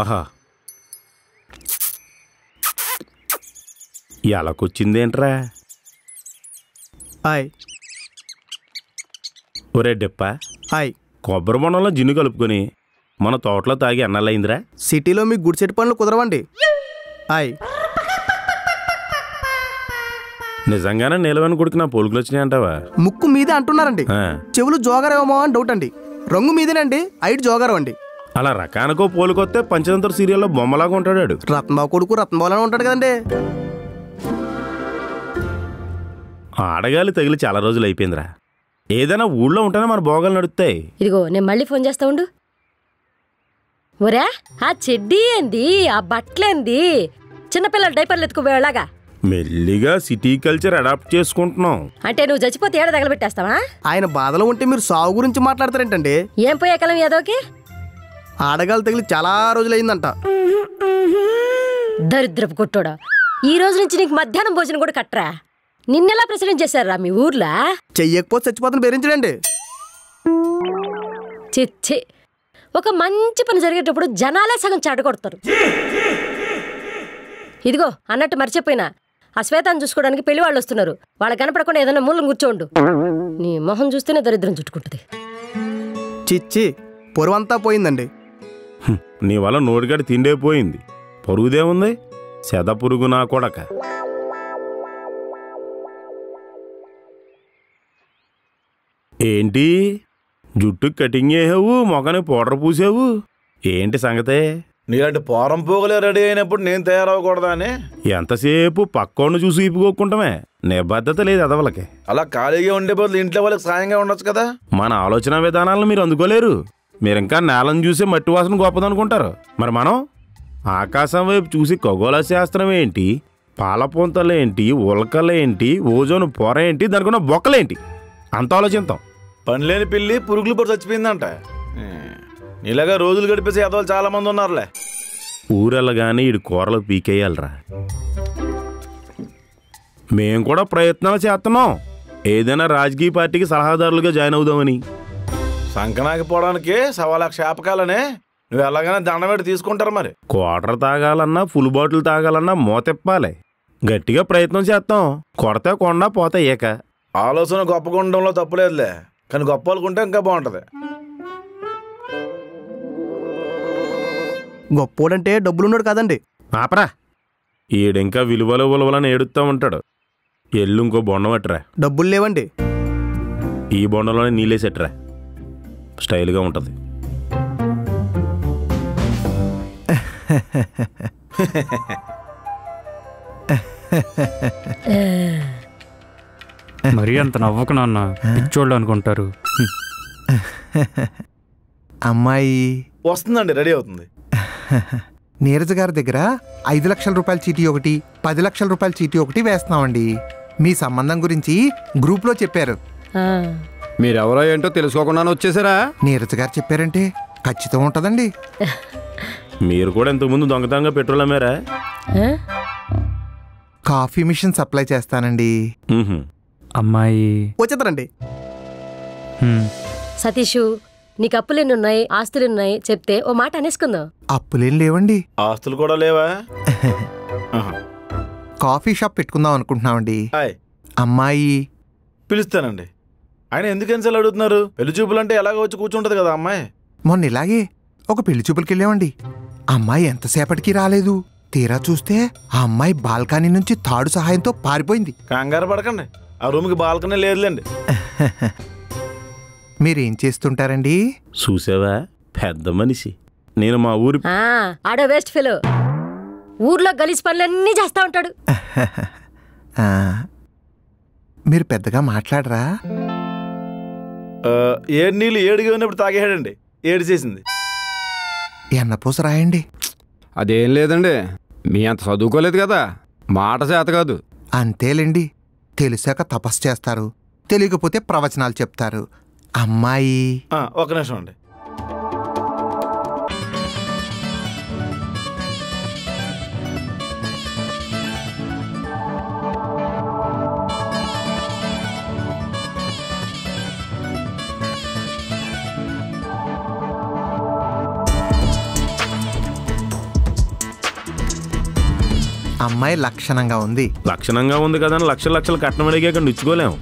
ఆహా, ఎలాకొచ్చిందేంట్రా? హాయ్. ఒరే డెప్ప, హాయ్. కొబ్బరి బొండంలో జిన్ను కలుపుకొని మన తోటలో తాగి ఎన్నాళ్ళయిందిరా? సిటీలో మీకు గుడిసెట్ పనులు కుదరవండి. హాయ్. నిజంగానే నిలవని కొడుకు నా పోలికలు వచ్చినాయి అంటావా? ముక్కు మీదే అంటున్నారండి. చెవులు జోగారేమో అని డౌట్ అండి. రంగు మీదేనండి, ఐటు జోగారం అండి. అలా రకానికో పోలికొస్తే పంచతంత్ర సీరియల్లో బొమ్మలాగా ఉంటాడు. రత్నబాబు కొడుకు రత్నబాబులానే ఉంటాడు కదండి. ఆడగాలి తగిలి చాలా రోజులు అయిపోయిందిరా. ఏదైనా ఊళ్ళో ఉంటేనే మన భోగాలు నడుస్తాయి. ఇదిగో నేను మళ్ళీ ఫోన్ చేస్తా ఉండు. ఒరే, ఆ చెడ్డీ ఏంది, ఆ బట్టలేంది, చిన్నపిల్లల డైపర్లు ఎత్తుకుపోయేలాగా మెల్లిగా సిటీ కల్చర్ అడాప్ట్ చేసుకుంటున్నాం. అంటే నువ్వు చచ్చిపోతే ఏడ తగలబెట్టేస్తావా? ఆయన బాధలో ఉంటే మీరు సాగు గురించి మాట్లాడతారేంటండి? ఏం పోయే కలం ఏదోకి? ఆడగాలు తగిలి చాలా రోజులైందంట. దరిద్రపు కొట్టోడా, ఈ రోజు నుంచి నీకు మధ్యాహ్నం భోజనం కూడా కట్టరా? నిన్నెలా ప్రెసిడెంట్ చేశారా మీ ఊర్లో? చెయ్యకపోతే చచ్చిపోతున్న బెదిరించడండి. చిచ్చి, ఒక మంచి పని జరిగేటప్పుడు జనాలే సగం చెడగొడతారు. ఇదిగో అన్నట్టు మర్చిపోయినా, ఆ శ్వేతాన్ని చూసుకోవడానికి పెళ్లి వాళ్ళు వస్తున్నారు. వాళ్ళ కనపడకుండా ఏదైనా మూలం కూర్చోండు. నీ మొహం చూస్తేనే దరిద్రం చుట్టుకుంటుంది. చిచ్చి, పొరువంతా పోయిందండి. నీ వల్ల నోటిగడి తిండే పోయింది. పొరుగుదేముంది? సెద పురుగు నా కొడక. ఏంటి జుట్టు కటింగ్ చేసావు, మొఖానికి పౌడర్ పూసావు, ఏంటి సంగతే? నీలాంటి పోరం పోగలే రెడీ అయినప్పుడు నేను తయారవ్వకూడదా అని. ఎంతసేపు పక్కోడిని చూసి ఇప్పుకోకుంటామే, నిబద్ధత లేదు అదవలకి. అలా ఖాళీగా ఉండే బదులు ఇంట్లో వాళ్ళకి సాయంగా ఉండొచ్చు కదా. మన ఆలోచన విధానాలను మీరు అందుకోలేరు. మీరింకా నేలను చూసి మట్టి వాసన గొప్పదనుకుంటారు. మరి మనం ఆకాశం వైపు చూసి ఖగోళ శాస్త్రం ఏంటి, పాలపొంతలేంటి, ఉల్కలేంటి, ఓజోను పొర ఏంటి, దానికున్న బొక్కలేంటి అంత ఆలోచిస్తాం. పనిలేని పిల్లి పురుగులు పడి చచ్చిపోయిందంట. ఇలాగా రోజులు గడిపేసి ఎదవాళ్ళు చాలా మంది ఉన్నారులే. ఊరెళ్ళగానే ఇడు కూరలు పీకేయాలరా. మేం కూడా ప్రయత్నాలు చేస్తున్నాం, ఏదైనా రాజకీయ పార్టీకి సలహాదారులుగా జాయిన్ అవుదామని. సంకనాకి పోవడానికి 1,00,000 శాపకాలనే నువ్వు ఎలాగైనా దండం పెట్టి తీసుకుంటారు. మరి క్వార్టర్ తాగాలన్నా ఫుల్ బాటిల్ తాగాలన్నా మోతిప్పాలి. గట్టిగా ప్రయత్నం చేస్తాం. కొడతా కొండ పోతా ఏక. ఆలోచన గొప్పగా ఉండడంలో తప్పులేదులే, కానీ గొప్ప వాళ్ళకుంటే ఇంకా బాగుంటుంది. గొప్పోడంటే డబ్బులున్నాడు కాదండి. ఆపరా, ఈడింకా విలువలు ఉలవలని ఏడుస్తూ ఉంటాడు. ఎల్లు ఇంకో బొండం పట్టరా. డబ్బులు లేవండి. ఈ బొండంలోనే నీళ్ళేసెట్టరా, స్టైల్గా ఉంటుంది. మరీ అంత నవ్వకు నాన్న, పిచ్చోళ్ళు అనుకుంటారు. అమ్మాయి వస్తుందండి, రెడీ అవుతుంది. నీరజ్ గారి దగ్గర 5 లక్షల రూపాయల చీటీ ఒకటి, 10 లక్షల రూపాయల చీటీ ఒకటి వేస్తున్నామండి. మీ సంబంధం గురించి గ్రూప్లో చెప్పారు. మీరెవరో ఏంటో తెలుసుకోకుండా వచ్చేసారా? నీరజ్ గారు చెప్పారంటే ఖచ్చితం ఉంటుందండి. మీరు కూడా ఇంతకుముందు దొంగతనంగా పెట్రోల్ అమ్మారా? కాఫీ మిషన్ సప్లై చేస్తానండి. అమ్మాయి వచ్చేస్తారండి. సతీషు, నీకు అప్పులెన్నున్నాయి, ఆస్తులున్నాయి చెప్తే ఓ మాట అనేసుకుందాం. అప్పులేం లేవండి. ఆస్తులు కూడా లేవా? కాఫీ షాప్ పెట్టుకుందాం అనుకుంటున్నామండి. అమ్మాయి పిలుస్తానండి. ఆయన ఎందుకు ఎన్నిసార్లు అడుగుతున్నారు? పెళ్లి చూపులంటే ఎలాగ వచ్చి కూర్చుంటది కదా అమ్మాయి. మొన్న ఇలాగే ఒక పెళ్లి చూపులకి వెళ్ళామండి. అమ్మాయి ఎంతసేపటికి రాలేదు. తీరా చూస్తే ఆ అమ్మాయి బాల్కనీ నుంచి తాడు సహాయంతో పారిపోయింది. కంగారు పడకండి, ఆ రూమ్కి బాల్కనీ లేదులేండి. మీరేం చేస్తుంటారండి? చూసావా, పెద్ద మనిషి. నేను మా ఊరి ఆడో వేస్ట్ ఫెలో, ఊర్లో గలీజ్ పనులన్నీ చేస్తా ఉంటాడు. మీరు పెద్దగా మాట్లాడరా? ఏడు నీళ్ళు ఏడుగా ఉన్నప్పుడు తాగేయాడండి, ఏడు చేసింది. ఎన్నపూస రాయండి. అదేం లేదండి, మీ అంత చదువుకోలేదు కదా, మాట చేత కాదు. అంతేలేండి, తెలిసాక తపస్సు చేస్తారు, తెలియకపోతే ప్రవచనాలు చెప్తారు. అమ్మాయి ఒక నిమిషం అండి. అమ్మాయి లక్షణంగా ఉంది. లక్షణంగా ఉంది కదా అని లక్షల లక్షలు కట్నం అడిగాక నిచ్చుకోలేం.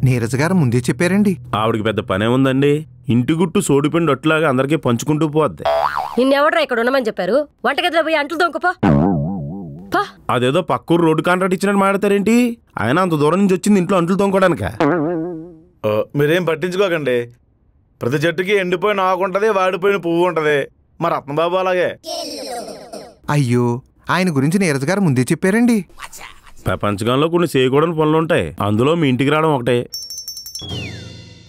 నీరజ్ గారు ముందే చెప్పారండి. ఆవిడకి పెద్ద పనే ఉందండి. ఇంటి గుట్టు సోడిపిండి అట్లాగా అందరికీ పంచుకుంటూ పోద్ది. నిన్నెవడ్రా ఇక్కడ ఉండమని చెప్పారు? వంటగదిలో పోయి అంట్లు దొంగపో. అదేదో పక్కూరు రోడ్డు కాంట్రాక్ట్ ఇచ్చినట్టు మాడతారేంటి? ఆయన అంత దూరం నుంచి వచ్చింది ఇంట్లో అంట్లు తోముకోవడానిక. మీరేం పట్టించుకోకండి. ప్రతి చెట్టుకి ఎండిపోయిన ఆకు ఉంటుంది, వాడిపోయిన పువ్వు ఉంటుంది. మా రత్నబాబు అలాగే. అయ్యో, ఆయన గురించి నీరజ్ గారు ముందే చెప్పారండి. ప్రపంచంలో కొన్ని చేయకూడని పనులు ఉంటాయి, అందులో మీ ఇంటికి రావడం ఒకటే.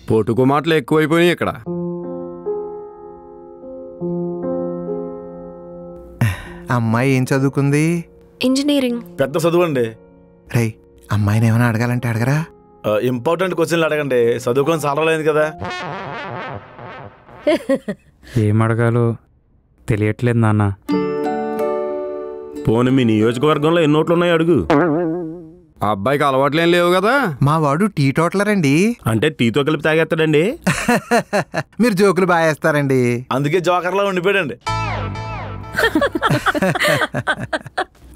పొటుకు మాటలు ఎక్కువైపోయినాయి ఇక్కడ. అమ్మాయి ఏం చదువుకుంది? ఇంజనీరింగ్. పెద్ద చదువు అండి. రై, అమ్మాయిని ఏమైనా అడగాలంటే అడగరా. ఇంపార్టెంట్ క్వశ్చన్లు అడగండి, చదువుకొని సారలేదు కదా. ఏం అడగాలో తెలియట్లేదు నాన్న. పోనీ మీ నియోజకవర్గంలో ఎన్ని నోట్లు ఉన్నాయో అడుగు. ఆ అబ్బాయికి అలవాట్లేం లేవు కదా. మా వాడు టీ టోటలరండి. అంటే టీతో కలిపి తాగేస్తాడండి. మీరు జోకులు బాగా వేస్తారండి. అందుకే జోకర్లా ఉండిపోయాడండి.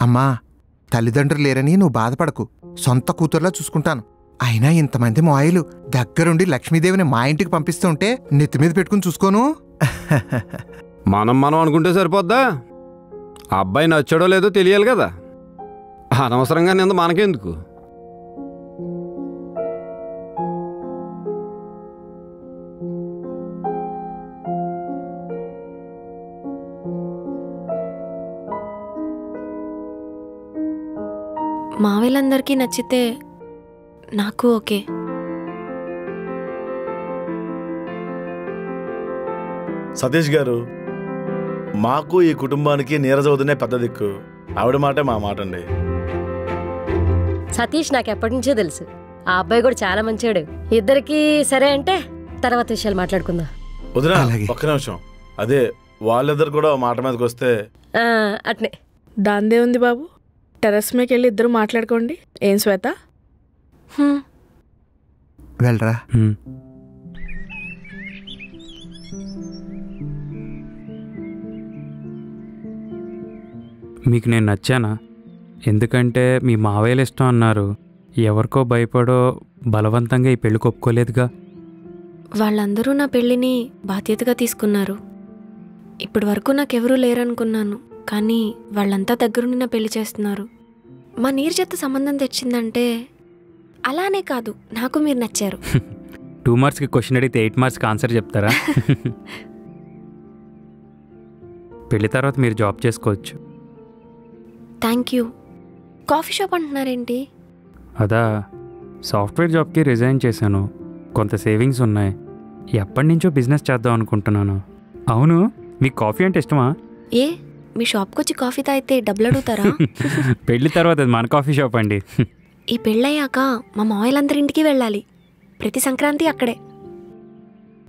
అమ్మా, తల్లిదండ్రులు లేరని నువ్వు బాధపడకు. సొంత కూతుర్లా చూసుకుంటాను. అయినా ఇంతమంది మాయలు దగ్గరుండి లక్ష్మీదేవిని మా ఇంటికి పంపిస్తుంటే నెత్తి మీద పెట్టుకుని చూసుకోను. మనం అనుకుంటే సరిపోద్దా? ఆ అబ్బాయి నచ్చాడో లేదో తెలియాలి కదా. అనవసరంగా నింద మనకెందుకు? మావేలందరికీ నచ్చితే నాకు ఓకే. సతీష్ గారు, మాకు ఈ కుటుంబానికి నీరజ్ వదినే పెద్ద దిక్కు. ఆవిడ మాటే మా మాట అండి. సతీష్ నాకు ఎప్పటి నుంచో తెలుసు. ఆ అబ్బాయి కూడా చాలా మంచివాడు. ఇద్దరికి సరే అంటే తర్వాత విషయాలు మాట్లాడుకుందాం. వదినా, ఒక్క నిమిషం. అదే వాళ్ళిద్దరు కూడా మాట మీదకి వస్తే అట్నే. దాందే ఉంది బాబు. టెర్రస్ మీదకి వెళ్ళి ఇద్దరు మాట్లాడుకోండి. ఏం శ్వేత? వెళ్ళరా. మీకు నేను నచ్చానా? ఎందుకంటే మీ మావయ్యలు ఇష్టం అన్నారు. ఎవరికో భయపడో బలవంతంగా ఈ పెళ్లి ఒప్పుకోలేదుగా. వాళ్ళందరూ నా పెళ్ళిని బాధ్యతగా తీసుకున్నారు. ఇప్పటి వరకు నాకెవరూ లేరనుకున్నాను, కానీ వాళ్ళంతా దగ్గరుండి నా పెళ్లి చేస్తున్నారు. మా నీర్జత సంబంధం తెచ్చిందంటే అలానే కాదు, నాకు మీరు నచ్చారు. 2 మార్క్స్కి క్వశ్చన్ అడిగితే 8 మార్క్స్కి ఆన్సర్ చెప్తారా? పెళ్లి తర్వాత మీరు జాబ్ చేసుకోవచ్చు. Thank you. కాఫీ షాప్ అంటున్నారేంటి? అదా, సాఫ్ట్వేర్ జాబ్కి రిజైన్ చేశాను. కొంత సేవింగ్స్ ఉన్నాయి. ఎప్పటి నుంచో బిజినెస్ చేద్దాం అనుకుంటున్నాను. అవును, మీకు కాఫీ అంటే ఇష్టమా? ఏ, మీ షాప్కి వచ్చి కాఫీ తాగితే డబ్బులు అడుగుతారా? పెళ్లి తర్వాత అది మన కాఫీ షాప్ అండి. ఈ పెళ్ళయ్యాక మా మావయ్యలందరింటికి వెళ్ళాలి. ప్రతి సంక్రాంతి అక్కడే.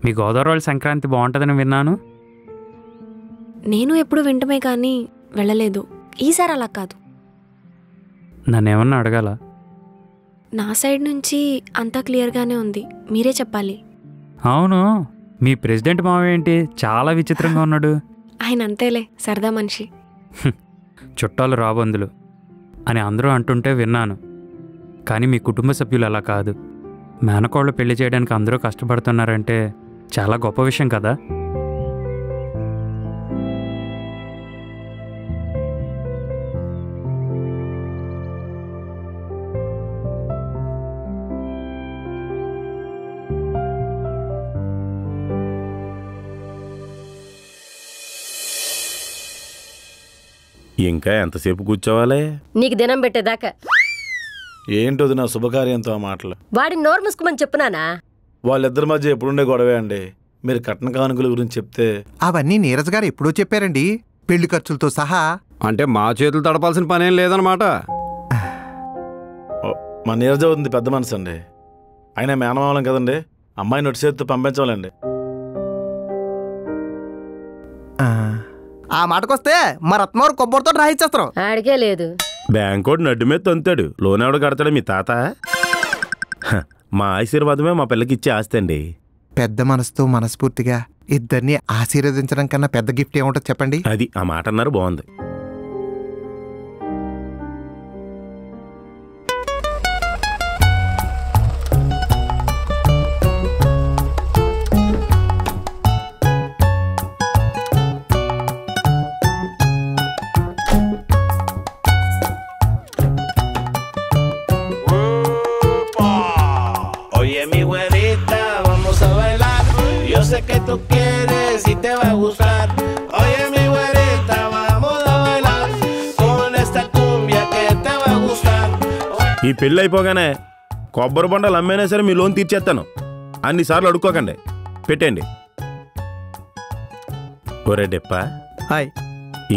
మీ గోదావరి వాళ్ళ సంక్రాంతి బాగుంటుందని విన్నాను. నేను ఎప్పుడు వింటమే కానీ వెళ్ళలేదు. ఈసారి అలా కాదు. నన్నేమన్నా అడగాల? నా సైడ్ నుంచి అంతా క్లియర్గానే ఉంది, మీరే చెప్పాలి. అవును, మీ ప్రెసిడెంట్ మావయ్య ఏంటి చాలా విచిత్రంగా ఉన్నాడు? ఆయన అంతేలే, సరదా మనిషి. చుట్టాలు రాబందులు అని అందరూ అంటుంటే విన్నాను. కానీ మీ కుటుంబ సభ్యులు అలా కాదు. మేనకోళ్ళు పెళ్లి చేయడానికి అందరూ కష్టపడుతున్నారంటే చాలా గొప్ప విషయం కదా. ఇంకా ఎంతసేపు కూర్చోవాలి? నీకు దినం పెట్టేదాకా. ఏంటది నా శుభకార్యంతో ఆ మాటలు? వాడిని నోరు మూసుకోమని చెప్పునానా? వాళ్ళిద్దరి మధ్య ఎప్పుడుండే గొడవే అండి. మీరు కట్న కానుకల గురించి చెప్తే అవన్నీ నీరజ్ గారు ఎప్పుడూ చెప్పారండి, పెళ్లి ఖర్చులతో సహా. అంటే మా చేతులు తడపాల్సిన పనేం లేదనమాట. మా నీరజ ఉంది పెద్ద మనసు అండి. అయినా మేనమామలం కదండి, అమ్మాయిని నొట్టి చేతితో పంపించాలండి. ఆ మాటకొస్తే మా రత్నవారు కొబ్బరితో రాయిచ్చేస్తారు. ఆడికే లేదు. బ్యాంకోడు నడ్డు మీద తంతాడు, లోన్ ఎవడు కడతాడు? మీ తాత. మా ఆశీర్వాదమే మా పిల్లకి ఇచ్చే ఆస్తి అండి. పెద్ద మనసుతో మనస్ఫూర్తిగా ఇద్దరిని ఆశీర్వదించడం కన్నా పెద్ద గిఫ్ట్ ఏముంటుంది చెప్పండి? అది ఆ మాట అన్నారు, బాగుంది. Oye mi güerita, vamos a bailar. Yo sé que tú quieres y te va a gustar. Oye mi güerita, vamos a bailar con esta cumbia que te va a gustar. ఈ పెళ్ళి అయిపోగానే కొబ్బరి బొండాలు అమ్మేనా సరే మీ లోన్ తీర్చేస్తాను. అన్నిసార్లు అడుక్కోకండి, పెట్టండి. ఒరే డెప్ప, hi.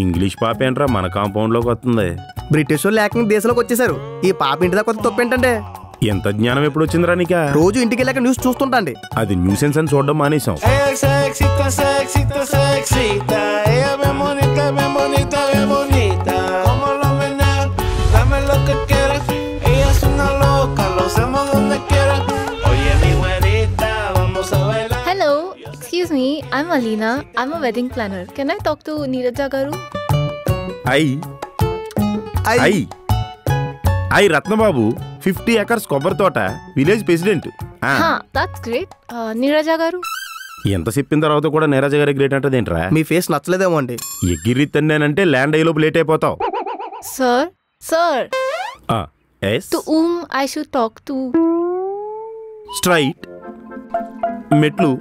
English పాప ఏంట్రా మన కాంపౌండ్లోకి వస్తుంది? బ్రిటిష్ వాళ్ళు ఏకంగా దేశంలోకి వచ్చేసారు. ఈ పాప ఇంటి దాకా కొత్త తప్పేంటంటే ఎంత జ్ఞానం ఎప్పుడు వచ్చిందిరా నీకా? రోజు ఇంటికి వెళ్ళాక న్యూస్ చూస్తుంటా అండి. అది న్యూసెన్స్ అని చూడడం మానేసాం. Se excita, se excita, se excita. Ella bien bonita, bien bonita, bien bonita. Como lo menea, dame lo que quieras. Ella es una loca, lo hacemos donde quiera. Oye mi güerita, vamos a bailar. Hello, excuse me, I'm Alina. I'm a wedding planner. Can I talk to Neeraja Garu? I Ratnababu 50 acres కొబ్బరి తోట, village president. That's great. Neeraja Garu? ఎంత చెప్పిన తర్వాత కూడా నీరజ గారి great అంటే ఏంట్రా? మీ face నచ్చలేదేమో అండి. ఎగిరి తన్నానంటే ల్యాండ్ అయ్యేలోపు లేట్ అయిపోతావు. Sir. Yes. To whom I should talk to? Straight, మెట్లు,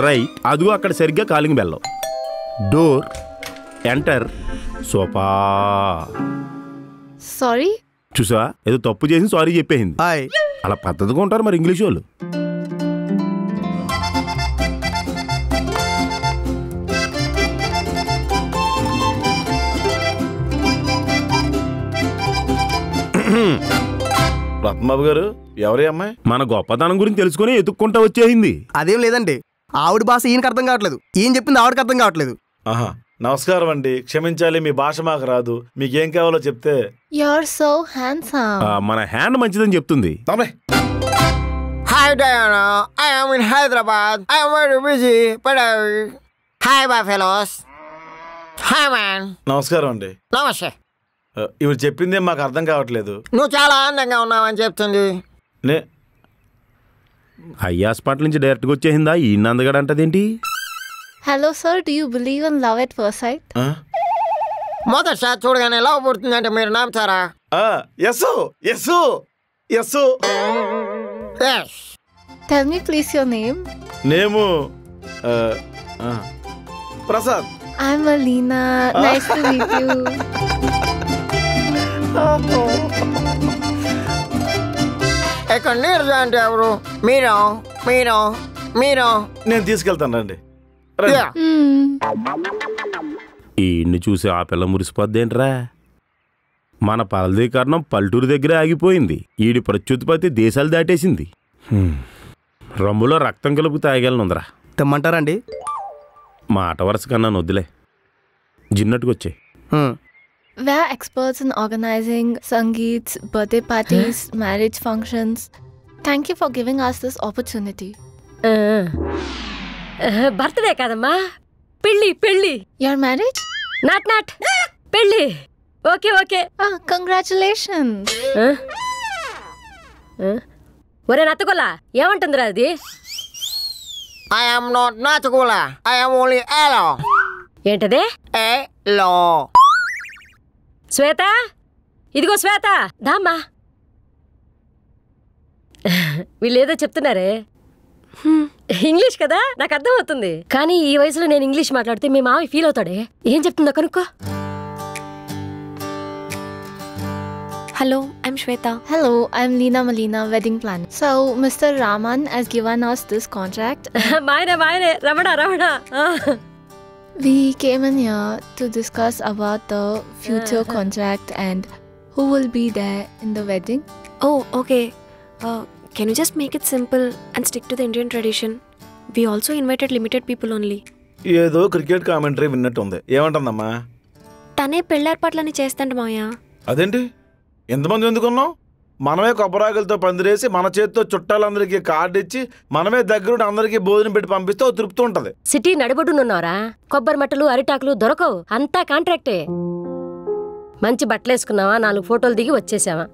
రైట్. అదిగో అక్కడ సరిగ్గా కాలింగ్ బెల్లం. Door, enter, sofa. Sorry? చూసా, ఏదో తప్పు చేసి సారీ చెప్పేసింది. అలా పద్ధతిగా ఉంటారు మరి ఇంగ్లీష్ వాళ్ళు. రత్నబాబు గారు, ఎవరి అమ్మాయి? మన గొప్పతనం గురించి తెలుసుకుని ఎత్తుక్కుంటా వచ్చేసింది. అదేం లేదండి, ఆవిడ భాష ఈయనకి అర్థం కావట్లేదు, ఈయన చెప్పింది ఆవిడకి అర్థం కావట్లేదు. ఆహా, నమస్కారం అండి, క్షమించాలి, మీ భాష మాకు రాదు. మీకేం కావాలో చెప్తే. You're so handsome. మన హ్యాండ్ మంచిదని చెప్తుంది. Hi Diana, I am in Hyderabad. I am very busy, but hi my fellows. Hi man. నమస్కారం అండి. నమస్తే. ఇవి చెప్పిందే మాకు అర్థం కావట్లేదు. నువ్వు చాలా అందంగా ఉన్నావని చెప్తుంది. ఐ హాస్పిటల్ నుంచి డైరెక్ట్గా వచ్చేసిందా? ఈ నందగడ అంటదేంటి? Hello sir, do you believe in love at first sight? మొదటిసారి చూడగానే లవ్ పుడుతుందంటే మీరు నమ్ముతారా? Yesu. Yes. Tell me please your name. Name Prasad. I'm Alina. Nice to meet you. ఇక్కడ నీరజ అంటే ఎవరు? మీరు నేను తీసుకెళ్తాను రండి. ఈయన్ని చూసి ఆ పిల్ల మురిసిపోద్దేంట్రా? మన ఫలదీకరణం పల్లెటూరు దగ్గరే ఆగిపోయింది. ఈడి ప్రత్యుత్పత్తి దేశాలు దాటేసింది. రమ్ములో రక్తం కలుపు తాగలనుందరా. తెమ్మంటారండి? మాట వరుస కన్నా వద్దులే, జిన్నట్టుకొచ్చే. We're experts in organizing sangeets, birthday parties, marriage functions. Thank you for giving us this opportunity. Birthday కాదమ్మా, పెళ్ళి. Your marriage? నాట్ పెళ్ళి. ఓకే. Congratulations. ఒరే నత్తగొల్లా, ఏమంటుందిరా అది? I am not Natugula. I am only Elo. ఏంటదే? Elo. శ్వేత, ఇదిగో శ్వేత, దామ్మా. వీళ్ళేదో చెప్తున్నారే, English కదా, నాకు అర్థం అవుతుంది. కానీ ఈ వయసులో నేను ఇంగ్లీష్ మాట్లాడితే మీ మావి ఫీల్ అవుతాడే. ఏం చెప్తుందో కనుక్కో. Hello, I'm Shweta. Hello, I'm Leena Malina, wedding planner. So, Mr. Raman has given us this contract. మాయనే, Ramana. We came in here to discuss about the future contract and who will be there in the wedding. Oh, okay. Can you just make it simple and stick to the Indian tradition? We also invited limited people only. ఏదో cricket commentary విన్నట్టు ఉంది. ఏమంటుందమ్మా? తనే పెళ్ళేర్పాట్లని చేస్తాంట మాయా. అదేంటి, ఎంతమంది ఎందుకున్నావు? మనమే కొబ్బరాకులతో పందిరేసి మన చేతితో చుట్టాలందరికీ card ఇచ్చి మనమే దగ్గరుండి అందరికీ భోజనం పెట్టి పంపిస్తే ఓ తృప్తి ఉంటది. సిటీ నడిబొడ్డునున్నారా? కొబ్బరి మట్టలు అరిటాకులు దొరకవు, అంతా కాంట్రాక్టే. మంచి బట్టలేసుకున్నావా, 4 ఫోటోలు దిగి వచ్చేసావా?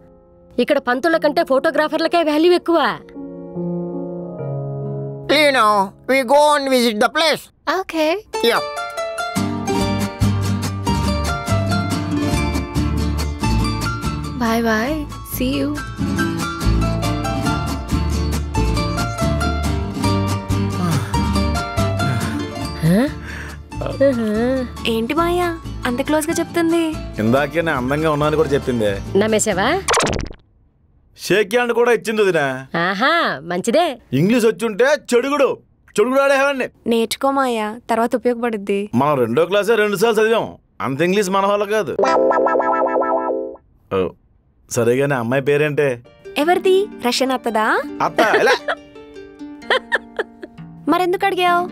ఇక్కడ పంతుల కంటే ఫోటోగ్రాఫర్లకే వాల్యూ ఎక్కువ. Lino, we go and visit the place. Okay. Yeah. Bye bye. See you. ఏంటి మాయా అంత క్లోజ్ గా చెప్తుంది? ఇందాకే నేను అందంగా ఉన్నాను కూడా చెప్పిందే. నమ్మేసావా? షేక్ హ్యాండ్ కూడా ఇచ్చింది వదినా. ఆహా, మంచిదే. ఇంగ్లీష్ వచ్చుంటే చెడుగుడు ఆడేవాడిని. నేర్చుకో మాయా, తర్వాత ఉపయోగపడుద్ది. మనం 2వ క్లాసే 2 సార్లు చదివాం. అంత ఇంగ్లీష్ మన వాళ్ళ కాదు. సరేగానే అమ్మాయి పేరేంటే? ఎవరిది? రష్యన్ అత్తదా? అత్త ఎలా? మరెందుకు అడిగావు?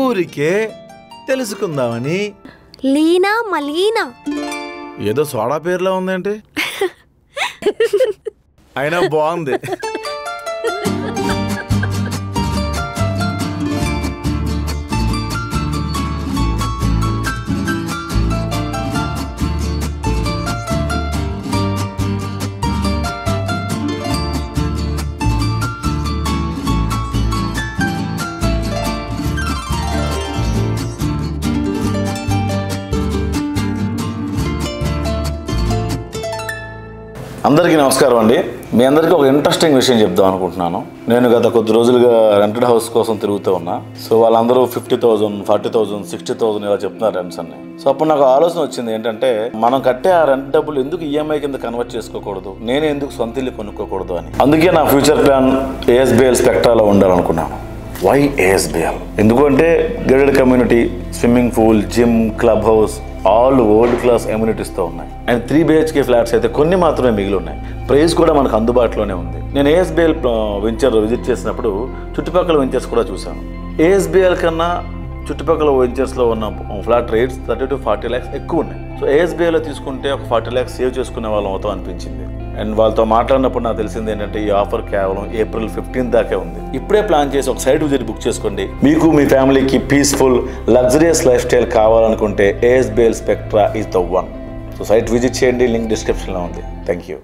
ఊరికే తెలుసుకుందామని. లీనా మలీనా ఏదో సోడా పేరులో ఉందేంటి? అయినా బాగుంది. అందరికీ నమస్కారం అండి. మీ అందరికీ ఒక ఇంట్రెస్టింగ్ విషయం చెప్దాం అనుకుంటున్నాను. నేను గత కొద్ది రోజులుగా రెంటెడ్ హౌస్ కోసం తిరుగుతూ ఉన్నా. సో వాళ్ళందరూ 50,000, 40,000, 60,000 ఇలా చెప్తున్నారు రెంట్స్ అన్ని. సో అప్పుడు నాకు ఆలోచన వచ్చింది ఏంటంటే, మనం కట్టే ఆ రెంట్ డబ్బులు ఎందుకు ఈఎంఐ కింద కన్వర్ట్ చేసుకోకూడదు, నేనే ఎందుకు సొంత ఇల్లు కొనుక్కోకూడదు అని. అందుకే నా ఫ్యూచర్ ప్లాన్ ASBL స్పెక్ట్రాలో ఉండాలనుకున్నాను. Why ASBL? ఎందుకంటే guided community, swimming pool, gym, club house all world class ఎమ్యూనిటీస్తో ఉన్నాయి. అండ్ 3 BHK ఫ్లాట్స్ అయితే కొన్ని మాత్రమే మిగిలి ఉన్నాయి. ప్రైస్ కూడా మనకు అందుబాటులోనే ఉంది. నేను ASBL వెంచర్ విజిట్ చేసినప్పుడు చుట్టుపక్కల వెంచర్స్ కూడా చూశాను. ASBL కన్నా చుట్టుపక్కల వెంచర్స్లో ఉన్న ఫ్లాట్ రేట్స్ 30 to 40 lakhs ఎక్కువ ఉన్నాయి. సో ASBLలో తీసుకుంటే ఒక 40 lakhs సేవ్ చేసుకునే వాళ్ళం అవుతాం అనిపించింది. అండ్ వాళ్ళతో మాట్లాడినప్పుడు నాకు తెలిసింది ఏంటంటే, ఈ ఆఫర్ కేవలం April 15 దాకే ఉంది. ఇప్పుడే ప్లాన్ చేసి ఒక సైట్ విజిట్ బుక్ చేసుకోండి. మీకు మీ ఫ్యామిలీకి పీస్ఫుల్ లగ్జరియస్ లైఫ్ స్టైల్ కావాలనుకుంటే ASBL Spectra is the one. So site visit చేయండి, లింక్ డిస్క్రిప్షన్లో ఉంది. Thank you.